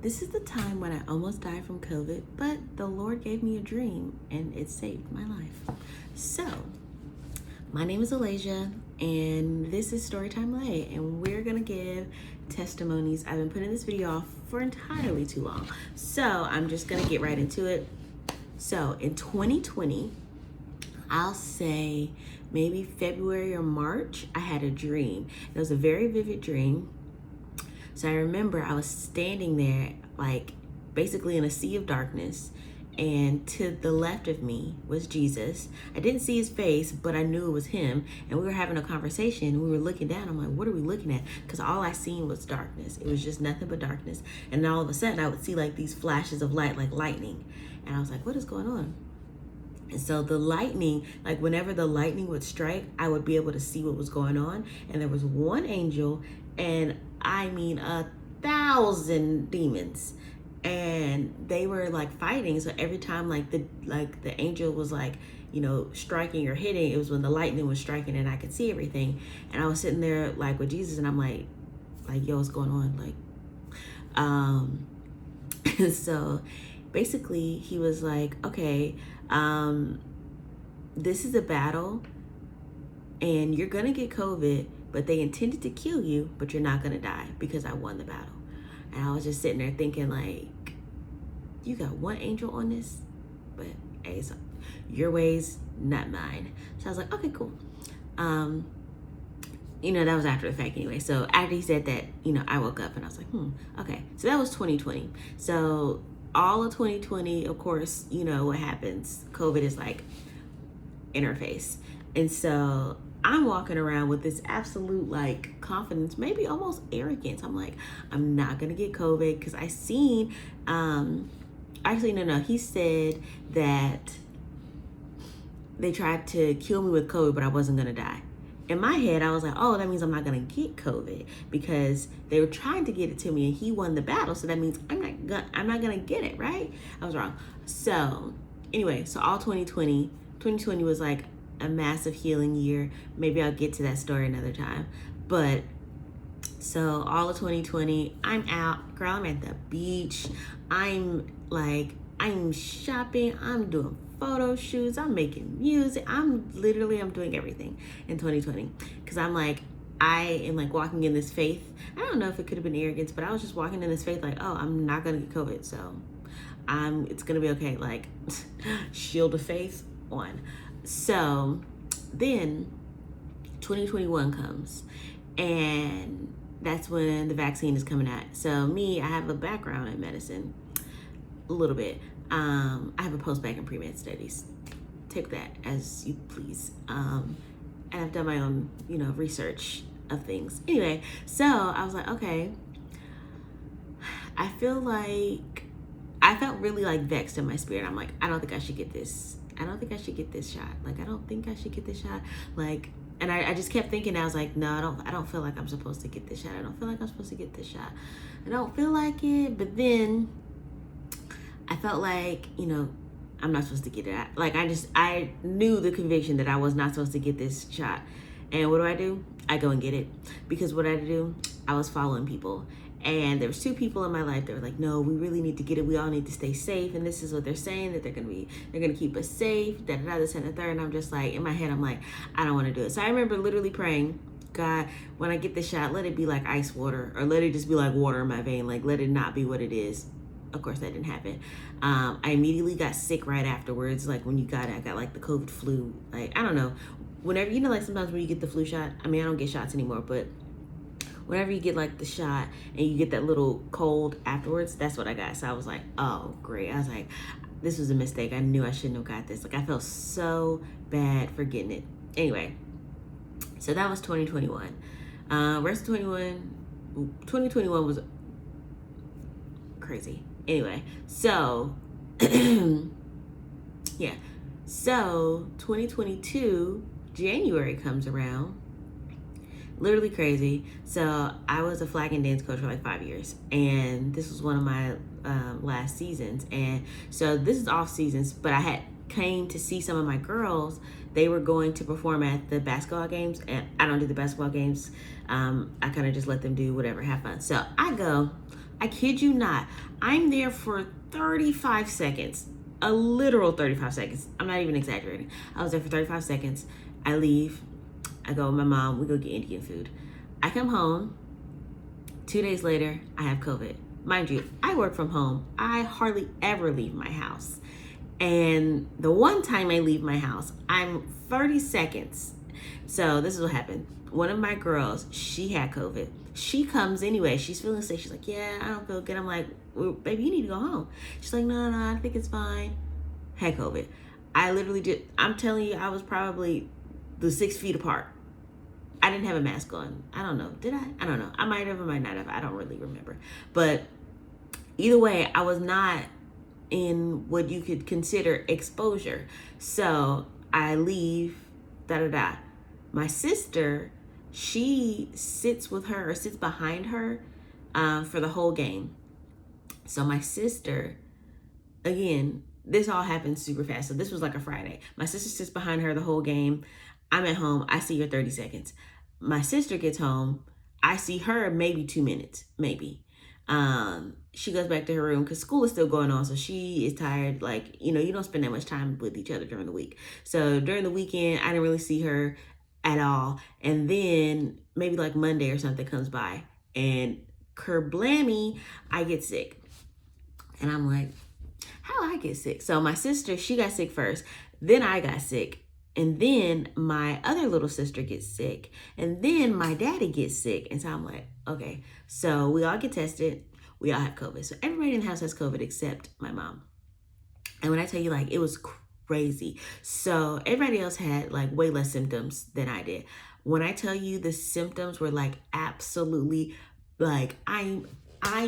This is the time when I almost died from COVID, but the Lord gave me a dream and it saved my life. So, my name is Alaisha, and this is Storytime Lay, and we're gonna give testimonies. I've been putting this video off for entirely too long, so I'm just gonna get right into it. So, in 2020, I'll say maybe February or March, I had a dream. It was a very vivid dream. So I remember I was standing there, like basically in a sea of darkness, and to the left of me was Jesus. I didn't see his face, but I knew it was him. And we were having a conversation. We were looking down. I'm like, what are we looking at? Because all I seen was darkness. It was just nothing but darkness. And then all of a sudden I would see like these flashes of light, like lightning. And I was like, what is going on? And so the lightning, like whenever the lightning would strike, I would be able to see what was going on. And there was one angel, and I mean 1,000 demons, and they were like fighting. So every time like the angel was like, you know, striking or hitting, it was when the lightning was striking and I could see everything. And I was sitting there like with Jesus, and I'm like yo, what's going on? Like so basically he was like, okay, this is a battle and you're gonna get COVID, but they intended to kill you, but you're not gonna die because I won the battle. And I was just sitting there thinking like, you got one angel on this, but hey, so your ways, not mine. So I was like, okay, cool. You know, that was after the fact anyway. So after he said that, you know, I woke up and I was like, okay. So that was 2020. So all of 2020, of course, you know what happens. COVID is like in our face. And so I'm walking around with this absolute like confidence, maybe almost arrogance. I'm like, I'm not gonna get COVID because I seen, actually, no, he said that they tried to kill me with COVID, but I wasn't gonna die. In my head, I was like, oh, that means I'm not gonna get COVID because they were trying to get it to me and he won the battle. So that means I'm not gonna get it, right? I was wrong. So anyway, so all 2020 was like a massive healing year. Maybe I'll get to that story another time. But so all of 2020, I'm out, girl, I'm at the beach. I'm shopping, I'm doing photo shoots, I'm making music, I'm doing everything in 2020. Cause I'm like, I am like walking in this faith. I don't know if it could have been arrogance, but I was just walking in this faith like, oh, I'm not gonna get COVID, so it's gonna be okay. Like shield of faith on. So then 2021 comes, and that's when the vaccine is coming out. So me, I have a background in medicine, a little bit. I have a post-bac in pre-med studies. Take that as you please. And I've done my own, you know, research of things. Anyway, so I was like, okay, I felt really like vexed in my spirit. I'm like, I don't think I should get this. I don't think I should get this shot. Like, I don't think I should get this shot. Like, and I just kept thinking, I was like, no, I don't feel like I'm supposed to get this shot. I don't feel like I'm supposed to get this shot. I don't feel like it. But then I felt like, you know, I'm not supposed to get it. Like, I knew the conviction that I was not supposed to get this shot. And what do? I go and get it. Because what I do, I was following people. And there was 2 people in my life that were like, no, we really need to get it. We all need to stay safe. And this is what they're saying, that they're gonna keep us safe, this and the third. And I'm just like, in my head, I'm like, I don't want to do it. So I remember literally praying, God, when I get the shot, let it be like ice water, or let it just be like water in my vein. Like, let it not be what it is. Of course, that didn't happen. I immediately got sick right afterwards. Like when you got it, I got like the COVID flu. Like, I don't know. Whenever, you know, like sometimes when you get the flu shot, I mean, I don't get shots anymore, but whenever you get like the shot and you get that little cold afterwards, that's what I got. So I was like, oh, great. I was like, this was a mistake. I knew I shouldn't have got this. Like, I felt so bad for getting it. Anyway, so that was 2021. Rest of 2021 was crazy. Anyway, so yeah, so 2022 January comes around, literally crazy. So I was a flag and dance coach for like 5 years, and this was one of my last seasons. And so this is off seasons, but I had came to see some of my girls. They were going to perform at the basketball games, and I don't do the basketball games. I kind of just let them do whatever, have fun. So I go, I kid you not. I'm there for 35 seconds. A literal 35 seconds. I'm not even exaggerating. I was there for 35 seconds. I leave. I go with my mom. We go get Indian food. I come home. 2 days later, I have COVID. Mind you, I work from home. I hardly ever leave my house. And the one time I leave my house, I'm 30 seconds. So this is what happened. One of my girls, she had COVID. She comes anyway. She's feeling sick. She's like, yeah, I don't feel good. I'm like, well, baby, you need to go home. She's like, no, I think it's fine. Had COVID. I literally did. I'm telling you, I was probably the 6 feet apart. I didn't have a mask on. I don't know. Did I? I don't know. I might have or might not have. I don't really remember. But either way, I was not in what you could consider exposure. So I leave, My sister, she sits behind her for the whole game. So my sister, again, this all happened super fast. So this was like a Friday. My sister sits behind her the whole game. I'm at home. I see her 30 seconds. My sister gets home. I see her maybe 2 minutes, maybe. She goes back to her room because school is still going on. So she is tired. Like, you don't spend that much time with each other during the week. So during the weekend, I didn't really see her at all. And then maybe like Monday or something comes by and kerblammy, I get sick. And I'm like, how I get sick? So my sister, she got sick first. Then I got sick. And then my other little sister gets sick. And then my daddy gets sick. And so I'm like, okay. So we all get tested. We all have COVID. So everybody in the house has COVID except my mom. And when I tell you, like, it was crazy. So everybody else had like way less symptoms than I did. When I tell you the symptoms were like absolutely like, I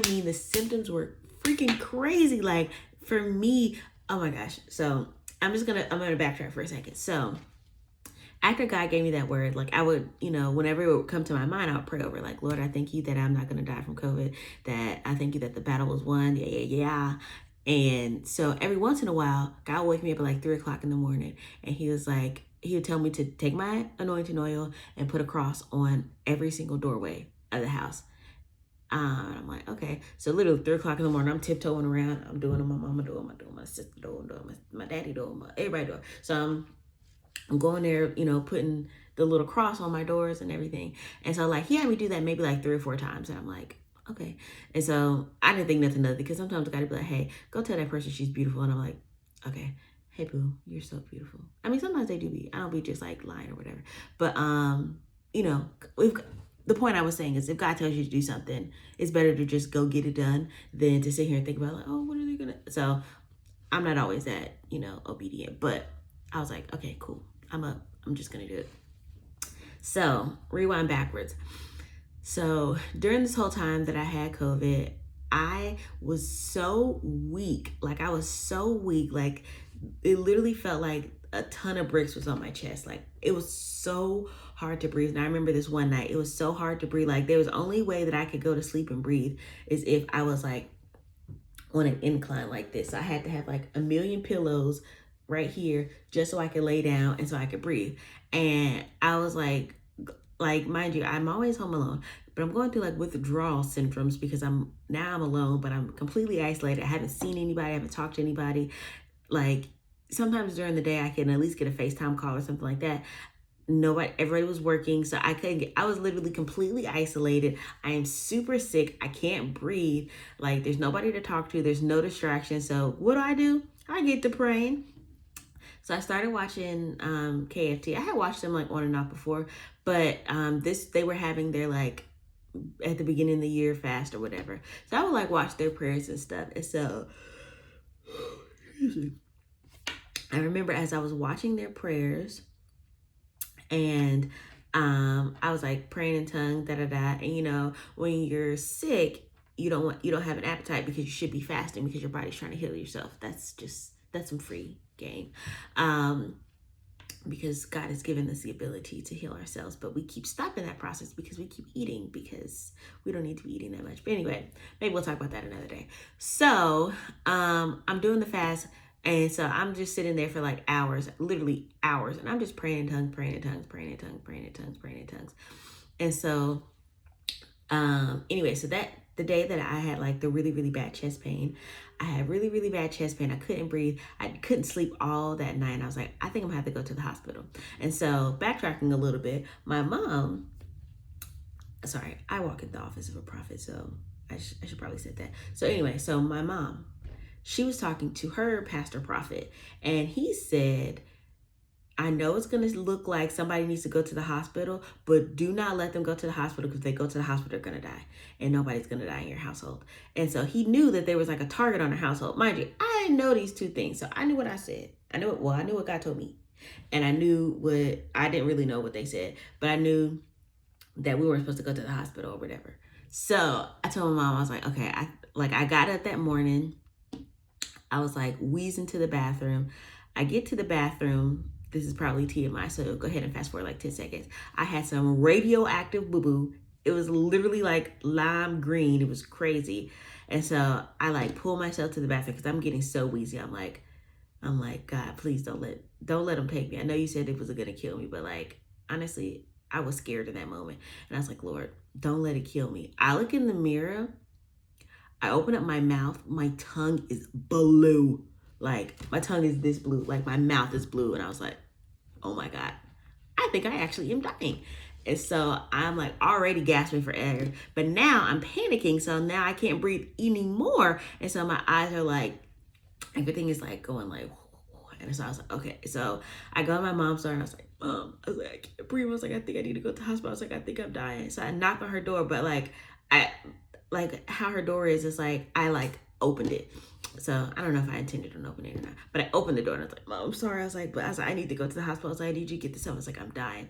mean, the symptoms were freaking crazy. Like for me, oh my gosh. So I'm gonna backtrack for a second. So after God gave me that word, like I would, whenever it would come to my mind, I would pray over like, Lord, I thank you that I'm not going to die from COVID, that I thank you that the battle was won. Yeah. And so every once in a while, God would wake me up at like 3:00 in the morning. And he would tell me to take my anointing oil and put a cross on every single doorway of the house. And I'm like, okay. So literally 3:00 in the morning, I'm tiptoeing around. I'm doing what my mama doing, my sister doing, my daddy doing, everybody doing. So I'm going there, putting the little cross on my doors and everything. And so like he had me do that maybe like 3 or 4 times. And I'm like, okay. And so I didn't think nothing of it because sometimes I gotta be like, hey, go tell that person she's beautiful. And I'm like, okay, hey boo, you're so beautiful. I mean, sometimes they do be. I don't be just like lying or whatever. But the point I was saying is if God tells you to do something, it's better to just go get it done than to sit here and think about like, oh, what are they gonna? So I'm not always that, obedient, but I was like, okay, cool. I'm just gonna do it. So rewind backwards. So during this whole time that I had COVID, I was so weak. Like it literally felt like a ton of bricks was on my chest. Like it was so hard to breathe. And I remember this one night, it was so hard to breathe. Like there was only way that I could go to sleep and breathe is if I was like on an incline like this. I had to have like a million pillows right here just so I could lay down and so I could breathe. And I was like, mind you, I'm always home alone, but I'm going through like withdrawal syndromes because I'm alone, but I'm completely isolated. I haven't seen anybody. I haven't talked to anybody. Like sometimes during the day I can at least get a FaceTime call or something like that. Everybody was working, so I was literally completely isolated. I am super sick. I can't breathe. Like there's nobody to talk to. There's no distraction. So what do? I get to praying. So I started watching KFT. I had watched them like on and off before, but they were having their like at the beginning of the year fast or whatever. So I would like watch their prayers and stuff. And so I remember as I was watching their prayers and I was like praying in tongues, and when you're sick, you don't have an appetite because you should be fasting because your body's trying to heal yourself. That's some free game. Because God has given us the ability to heal ourselves, but we keep stopping that process because we keep eating because we don't need to be eating that much. But anyway, maybe we'll talk about that another day. So I'm doing the fast, and so I'm just sitting there for like hours, literally hours, and I'm just praying in tongues, praying in tongues, praying in tongues, praying in tongues, praying in tongues. And so anyway, so that the day that I had like the really, really bad chest pain. I had really, really bad chest pain. I couldn't breathe. I couldn't sleep all that night. And I was like, I think I'm gonna have to go to the hospital. And so backtracking a little bit, my mom, sorry, I walk in the office of a prophet, so I should probably say that. So anyway, so my mom, she was talking to her pastor prophet, and he said, I know it's going to look like somebody needs to go to the hospital, but do not let them go to the hospital, because if they go to the hospital, they're going to die, and nobody's going to die in your household. And so he knew that there was like a target on the household. Mind you, I didn't know these two things. So I knew what I said. I knew what God told me. And I didn't really know what they said, but I knew that we weren't supposed to go to the hospital or whatever. So I told my mom, I was like, okay, I got up that morning. I was like wheezing to the bathroom. I get to the bathroom. This is probably TMI, so go ahead and fast forward like 10 seconds. I had some radioactive boo-boo. It was literally like lime green. It was crazy. And so I like pull myself to the bathroom because I'm getting so wheezy. I'm like, God, please don't let them take me. I know you said it was gonna kill me, but like, honestly, I was scared in that moment. And I was like, Lord, don't let it kill me. I look in the mirror. I open up my mouth. My tongue is blue. Like, my tongue is this blue. Like, my mouth is blue. And I was like, oh my God, I think I actually am dying. And so I'm like already gasping for air. But now I'm panicking. So now I can't breathe anymore. And so my eyes are like, everything is like going like, and so I was like, okay. So I go to my mom's door and I was like, Mom, I was like, I can't breathe. I was like, I think I need to go to the hospital. I was like, I think I'm dying. So I knock on her door, but like, how her door is, it's like, I like opened it. So I don't know if I intended on opening it or not, but I opened the door and I was like, Mom, I'm sorry. I was like, I need to go to the hospital. I was like, I need you to get this up. I was like, I'm dying.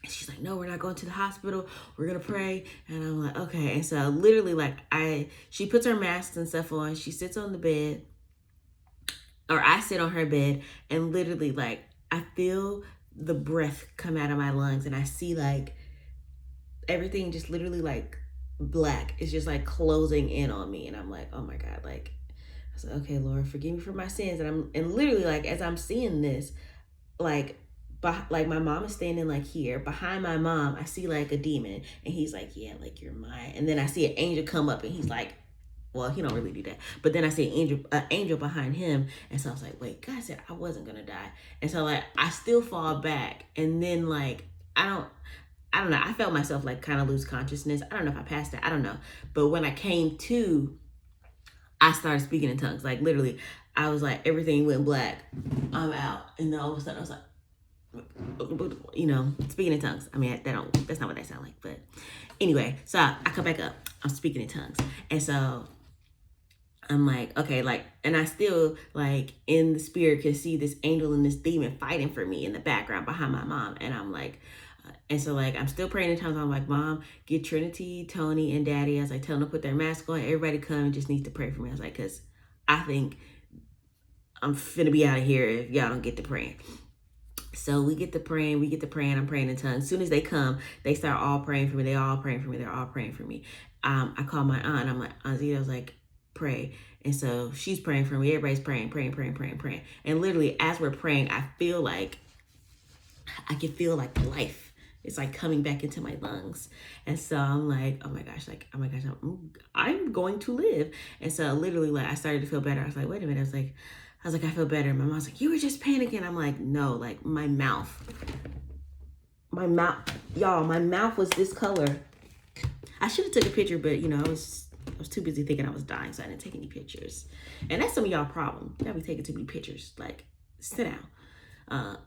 And she's like, no, we're not going to the hospital. We're going to pray. And I'm like, okay. And so literally like she puts her masks and stuff on. She sits on the bed, or I sit on her bed, and literally like, I feel the breath come out of my lungs, and I see like everything just literally like black. It's just like closing in on me. And I'm like, oh my God, like, I was like, okay, Lord, forgive me for my sins. And literally like, as I'm seeing this, like my mom is standing like here. Behind my mom, I see like a demon, and he's like, yeah, like you're mine. And then I see an angel come up, and he's like, well, he don't really do that. But then I see an angel behind him. And so I was like, wait, God said I wasn't gonna die. And so like, I still fall back. And then like, I don't know. I felt myself like kind of lose consciousness. I don't know if I passed it. I don't know. But when I came to, I started speaking in tongues. Like literally, I was like, everything went black. I'm out. And then all of a sudden I was like, you know, speaking in tongues. I mean, that's not what that sounds like. But anyway, so I come back up. I'm speaking in tongues. And so I'm like, okay, like, and I still like in the spirit can see this angel and this demon fighting for me in the background behind my mom. And I'm like, and so like, I'm still praying in tongues. I'm like, Mom, get Trinity, Tony, and Daddy. I was like, tell them to put their mask on. Everybody come and just needs to pray for me. I was like, cause I think I'm finna be out of here if y'all don't get to praying. So we get to praying. I'm praying in tongues. As soon as they come, they start all praying for me. They're all praying for me. I call my aunt. I'm like, Aunt Zita, I was like, pray. And so she's praying for me. Everybody's praying. And literally as we're praying, I can feel like life. It's like coming back into my lungs. And so I'm like, oh my gosh, I'm going to live. And so literally like I started to feel better. I was like, wait a minute. I was like, I feel better. My mom's like, you were just panicking. I'm like, no, like my mouth, y'all, my mouth was this color. I should have took a picture, but you know, I was too busy thinking I was dying, so I didn't take any pictures. And that's some of y'all problem. Y'all be taking too many pictures. Like, sit down,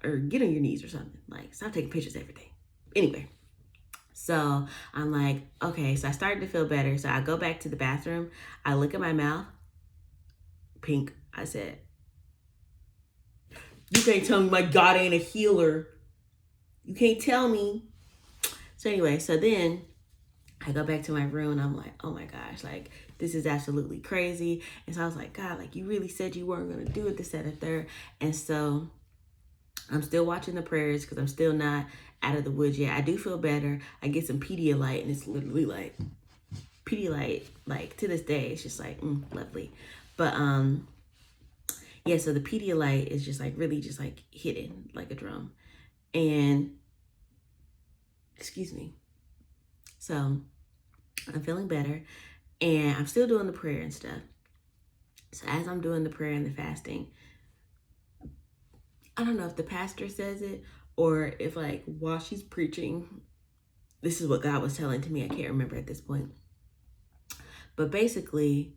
or get on your knees or something. Like, stop taking pictures of everything. Anyway, so I'm like, okay, so I started to feel better. So I go back to the bathroom. I look at my mouth, pink. I said, you can't tell me my God ain't a healer. You can't tell me. So anyway, so then I go back to my room and I'm like, oh my gosh, like this is absolutely crazy. And so I was like, God, like you really said you weren't going to do it, this, that, and third. And so I'm still watching the prayers because I'm still not out of the woods yet. I do feel better. I get some Pedialyte, and it's literally like Pedialyte, like to this day, it's just like lovely. But yeah, so the Pedialyte is just like really just like hitting like a drum. And excuse me. So I'm feeling better. And I'm still doing the prayer and stuff. So as I'm doing the prayer and the fasting, I don't know if the pastor says it or if like while she's preaching, this is what God was telling to me. I can't remember at this point. But basically,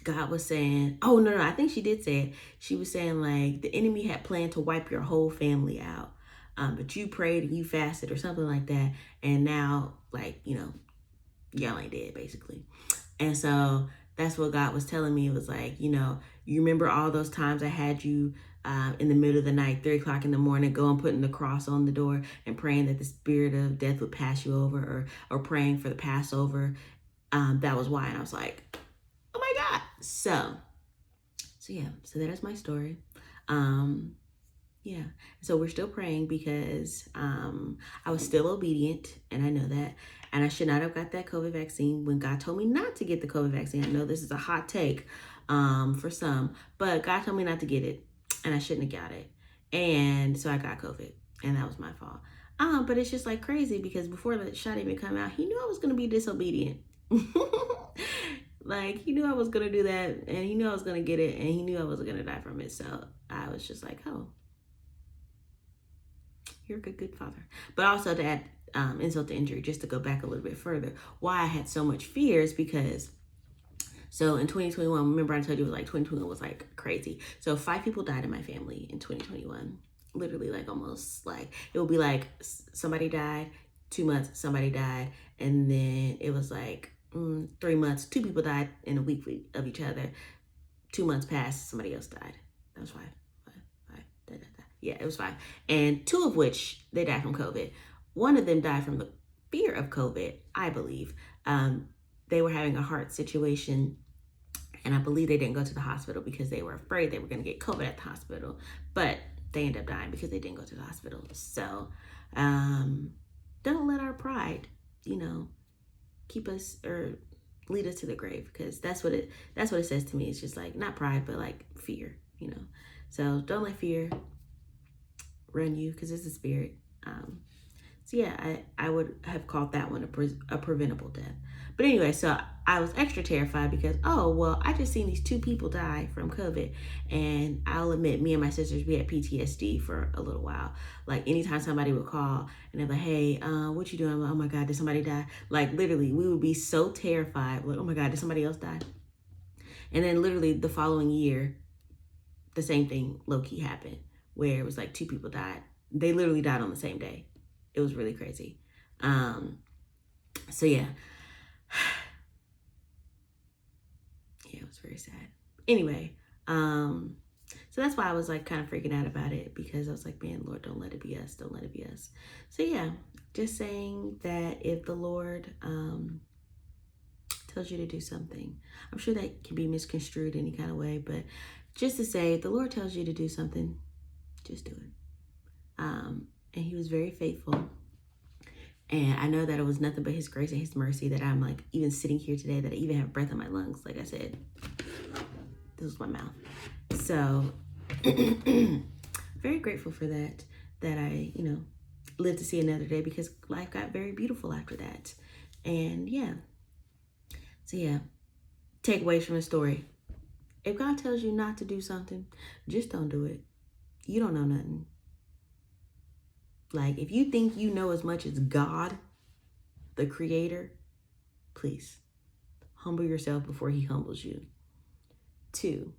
God was saying, oh, no, I think she did say it. She was saying like the enemy had planned to wipe your whole family out. But you prayed and you fasted or something like that. And now, like, you know, y'all ain't dead, basically. And so that's what God was telling me. It was like, you know, you remember all those times I had you in the middle of the night, 3 o'clock in the morning, going putting the cross on the door and praying that the spirit of death would pass you over, or praying for the Passover. That was why. And I was like, oh my God. So yeah, so that is my story. Yeah, so we're still praying because I was still obedient, and I know that. And I should not have got that COVID vaccine when God told me not to get the COVID vaccine. I know this is a hot take for some, but God told me not to get it, and I shouldn't have got it. And so I got COVID, and that was my fault. But it's just like crazy because before the shot even come out, he knew I was going to be disobedient. Like, he knew I was going to do that, and he knew I was going to get it, and he knew I wasn't going to die from it. So I was just like, oh, you're a good father. But also to add insult to injury, just to go back a little bit further, why I had so much fear is because, so in 2021, remember I told you it was like 2021 was like crazy. So 5 people died in my family in 2021. Literally like almost like, it would be like somebody died, 2 months, somebody died. And then it was like 3 months, 2 people died in a week of each other. 2 months passed, somebody else died. That was 5. Yeah, it was 5. And 2 of which they died from COVID. One of them died from the fear of COVID, I believe. They were having a heart situation, and I believe they didn't go to the hospital because they were afraid they were going to get COVID at the hospital. But they ended up dying because they didn't go to the hospital. So don't let our pride, you know, keep us or lead us to the grave, because that's what it says to me. It's just like, not pride, but like fear, you know. So don't let fear run you, because it's a spirit. So yeah, I would have called that one a preventable death. But anyway, so I was extra terrified because, oh, well, I just seen these 2 people die from COVID. And I'll admit, me and my sisters, we had PTSD for a little while. Like anytime somebody would call and they're like, hey, what you doing? I'm like, oh my God, did somebody die? Like literally, we would be so terrified. Like, oh my God, did somebody else die? And then literally the following year, the same thing low-key happened, where it was like 2 people died. They literally died on the same day. It was really crazy. So yeah. Yeah, it was very sad. Anyway, so that's why I was like kind of freaking out about it, because I was like, man, Lord, don't let it be us. Don't let it be us. So yeah, just saying that if the Lord tells you to do something, I'm sure that can be misconstrued any kind of way, but just to say, if the Lord tells you to do something, just do it. And he was very faithful. And I know that it was nothing but his grace and his mercy that I'm like even sitting here today, that I even have breath in my lungs. Like I said, this was my mouth. So very grateful for that I, you know, lived to see another day, because life got very beautiful after that. And yeah. So yeah, takeaways from the story. If God tells you not to do something, just don't do it. You don't know nothing. Like, if you think you know as much as God, the creator, please humble yourself before he humbles you. 2,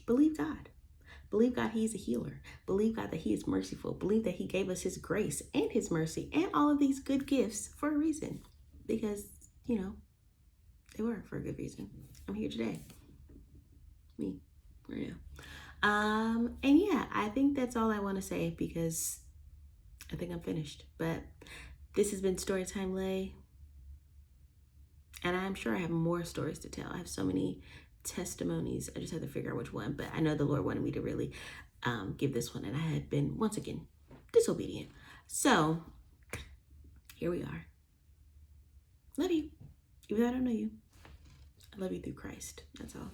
believe God. Believe God, he is a healer. Believe God that he is merciful. Believe that he gave us his grace and his mercy and all of these good gifts for a reason. Because, you know, they were for a good reason. I'm here today. Me, right now. And yeah, I think that's all I want to say, because I think I'm finished. But this has been Storytime Lay. And I'm sure I have more stories to tell. I have so many testimonies. I just have to figure out which one. But I know the Lord wanted me to really give this one. And I had been, once again, disobedient. So here we are. Love you. Even though I don't know you. I love you through Christ. That's all.